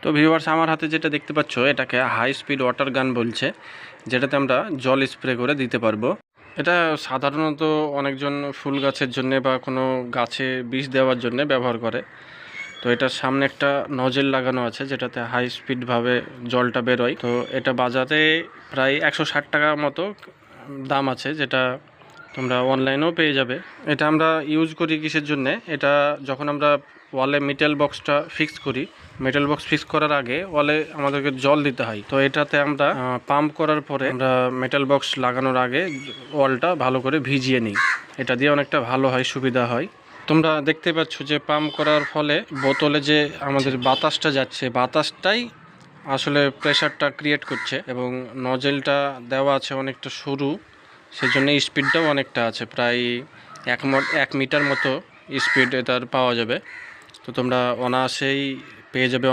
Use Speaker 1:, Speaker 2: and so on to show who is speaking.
Speaker 1: তো ভিউয়ার্স, আমার হাতে যেটা দেখতে পাচ্ছ এটাকে হাই স্পিড ওয়াটার গান বলছে, যেটাতে আমরা জল স্প্রে করে দিতে পারবো। এটা সাধারণত অনেকজন ফুল গাছের জন্য বা কোনো গাছে বিষ দেওয়ার জন্য ব্যবহার করে। তো এটার সামনে একটা নজেল লাগানো আছে যেটাতে হাই স্পিডভাবে জলটা বেরোয়। তো এটা বাজারে প্রায় 160 টাকা মতো দাম আছে, যেটা তোমরা অনলাইনেও পেয়ে যাবে। এটা আমরা ইউজ করি কিসের জন্যে? এটা যখন আমরা ওয়ালে মেটাল বক্সটা ফিক্স করি, মেটাল বক্স ফিক্স করার আগে ওয়ালে আমাদেরকে জল দিতে হয়। তো এটাতে আমরা পাম্প করার পরে আমরা মেটাল বক্স লাগানোর আগে ওয়ালটা ভালো করে ভিজিয়ে নিই। এটা দিয়ে অনেকটা ভালো হয়, সুবিধা হয়। তোমরা দেখতে পাচ্ছ যে পাম্প করার ফলে বোতলে যে আমাদের বাতাসটা যাচ্ছে, বাতাসটাই আসলে প্রেশারটা ক্রিয়েট করছে, এবং নজেলটা দেওয়া আছে অনেকটা সরু, সেজন্য স্পিডটাও অনেকটা আছে, প্রায় 1 মিটার মতো স্পিড এটার পাওয়া যাবে। তো তোমরা অনায়াসেই পেয়ে যাবে।